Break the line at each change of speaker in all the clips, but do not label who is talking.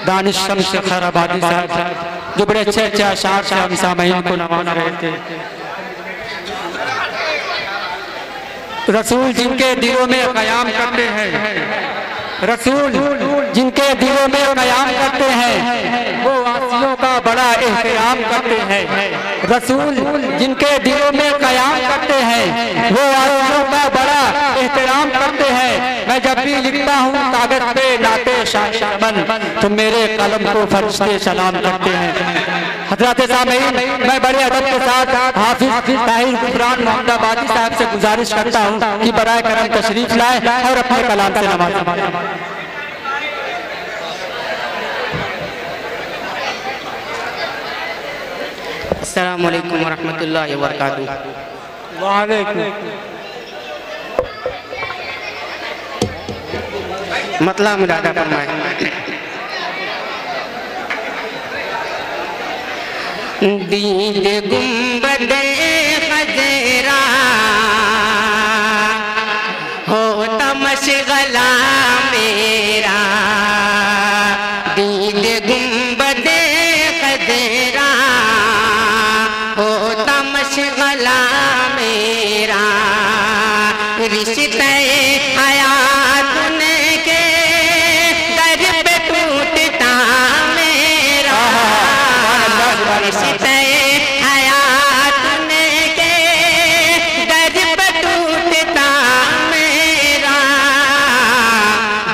दानिश शम्स खैराबादी साहब जो बड़े अच्छे अच्छे अशार से हम सामईन को नवाज रहे थे। रसूल जिनके दिलों में क़याम करते हैं, रसूल जिनके दिलों में क़याम करते हैं वो आसियों का बड़ा एहतराम करते हैं। रसूल जिनके दिलों में क़याम करते हैं वो आसियों का बड़ा एहतराम करते हैं। मैं जब भी लिखता हूँ कागज पे नाते शान तो मेरे कलम को फरिश्ते सलाम करते हैं। हज़रात सामईन, मैं बड़े अदब के साथ हाफिज ताहिर गुफरान मोहम्मदाबादी साहब से गुजारिश करता हूँ कि बराए करम तशरीफ लाए और अपने कलाम से नवाजें।
अस्सलामु अलैकुम वरहमतुल्लाहि वबरकातुहू।
वालेकुम।
मतलब मुरादा फरमाए। दीद गुंबदे खजरा होता मशगला मेरा, दीद गुंबदे खजरा होता मशगला मेरा, रिश्ते हयात के दर पे टूटता मेरा, रिश्ते हयात के दर पे टूटता मेरा,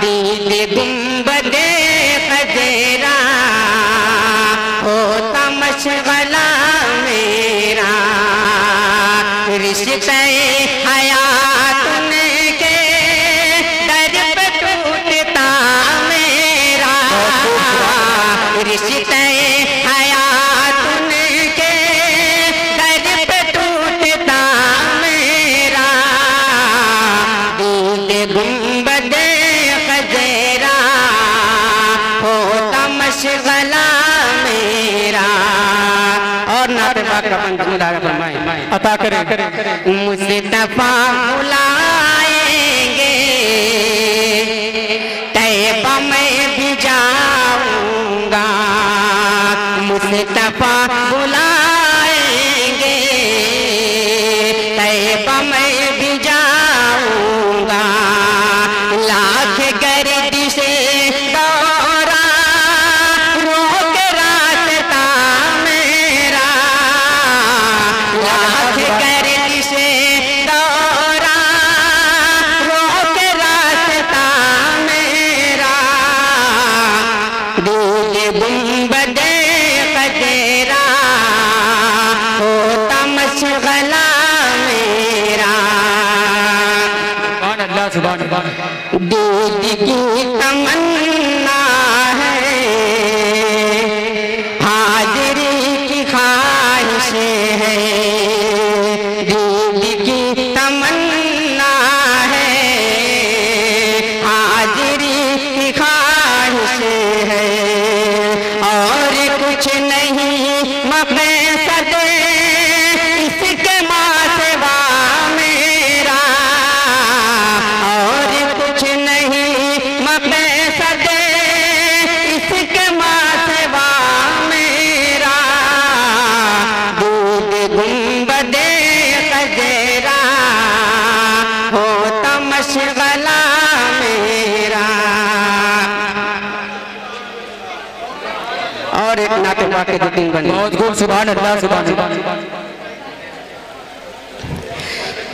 दिल गुंबदे खजरा होता मशगला मेरा, रिश्ते हयात के दर पे टूटता मेरा, रिश्ते हयात के दर पे टूटता मेरा, दिल गुंबदे खजरा होता मशगला मेरा। और नाते पाक का पंच मुदारा फरमाए
अता करें।
मुस्तफा बुलाएंगे तैबा में भी जाऊंगा, मुस्तफा बुलाएंगे तैबा में भी जाऊंगा, लाख गर्दिशे दौरा रोक रास्ता मेरा, लाख गर्दिशे दौरा रोक रास्ता मेरा, दिल गुंबदे खजरा होता मशगला मेरा,
अल्लाह सुभान अल्लाह।
दूध की तमन्ना है, हाजिरी की ख्वाहिश है, दूध की तमन्ना है, हाजिरी की ख्वाहिश है, और कुछ नहीं मकसद इसके मासवा मेरा, और कुछ नहीं मकसद इसके मासवा मेरा, दूध गुंबदे खजरा होता मशगला मेरा। और एक नाते पाक के 2-3 बने।
बहुत खूब, सुभान अल्लाह सुभान अल्लाह।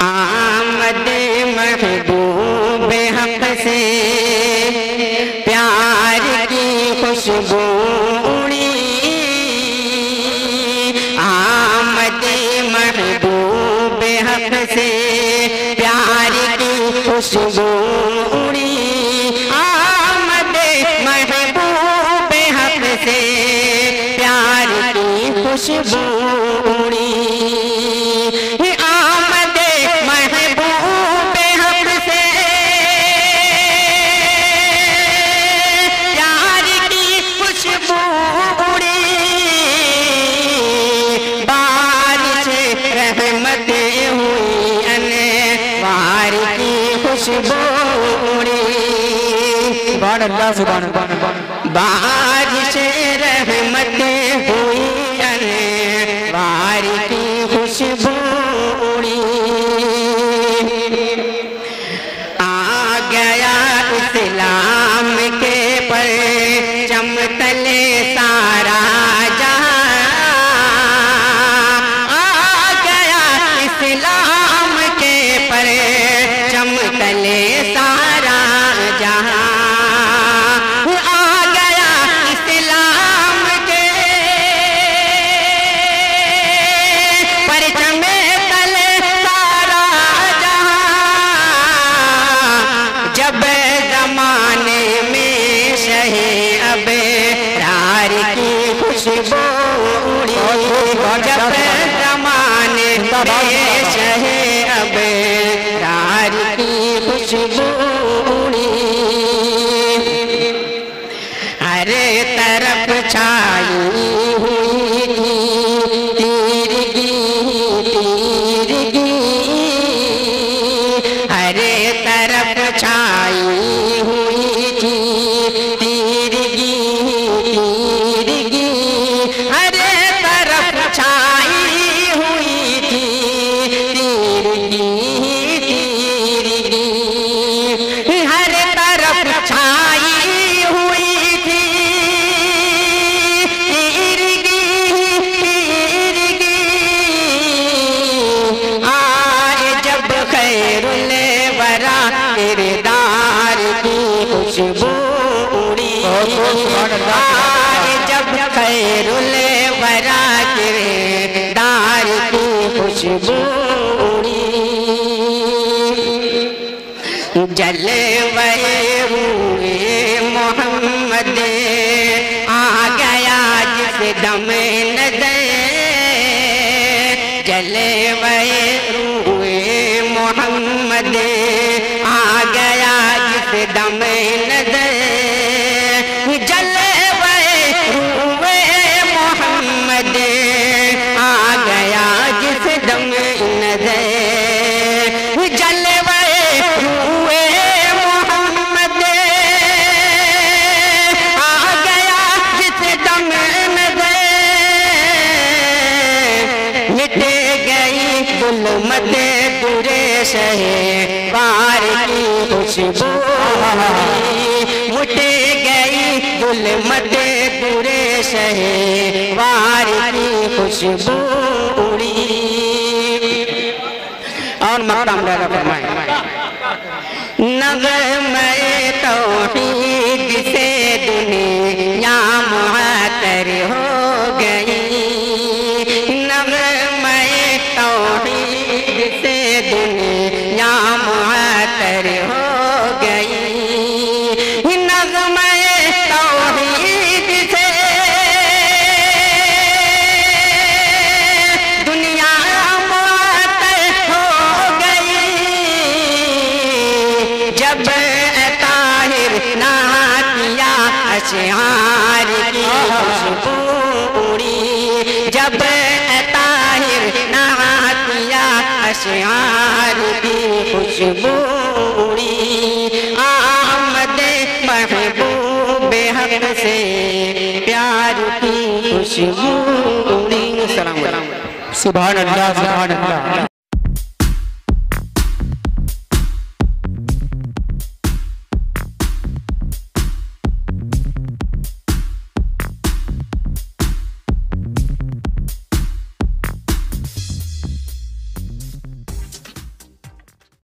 आमद महबूब हक से प्यार की खुशबू उड़ी, आमद महबूब हक से प्यार की खुशबू उड़ी, आमद महबूब हक से प्यार की खुशबू उड़ी, आमद महबूब हक से प्यार की खुशबू उड़ी, बारिश रहमतें हुई अनवार की खुशबू उड़ी,
सुभान अल्लाह सुभान अल्लाह।
बारिश रहमत हुई अनवार की खुशबू उड़ी। आ गया इस्लाम के परचम तले सारा जहां, आ गया इस्लाम के परचम तले सारा जहां, आ गया इस्लाम के परचम तले सारा जहां। जब जमाने में शहे अबरार की खुशबू उड़ी, जब जमाने में शहे अबरार की खुशबू उड़ी, हर तरफ छाई हुई थी तीरगी तीरगी, हर तरफ छाई हुई थी तीरगी तीरगी, हर तरफ छाई हुई थी तीरगी तीरगी, हर तरफ छाई हुई थी तीरगी तीरगी। आए जब खैरुल वरा किरदार की खुशबू उड़ी, आए जब खैरुल वरा किरदार की खुशबू उड़ी, जलवे हुए मोहम्मद आ गया जिस दम नज़र, जलवे हुए मोहम्मद आ गया जिस दम नज़र, जलवे हुए मोहम्मद आ गया जिस दम नज़र, जलवे हुए मोहम्मद आ गया जिस दम नज़र, मिट गई गुलमत बुरे शहे बार की खुशबू, मिट गई गुलमत बुरे शहे बार की खुशबू उड़ी। और मकाम डाला फरमाए, नग़्मे तौहीद से दुनिया मुअत्तर हो गई, नग़्मे तौहीद से दुनिया मुअत्तर हो गई, नग़्मे तौहीद से दुनिया मुअत्तर हो गई। जब ताहिर नातिया अशआर की खुशबू उड़ी, जब ताहिर नातिया अशआर की खुशबू उड़ी, आमद महबूब हक से प्यार की खुशबू उड़ी। सलाम।
सुभान अल्लाह सुभान अल्लाह।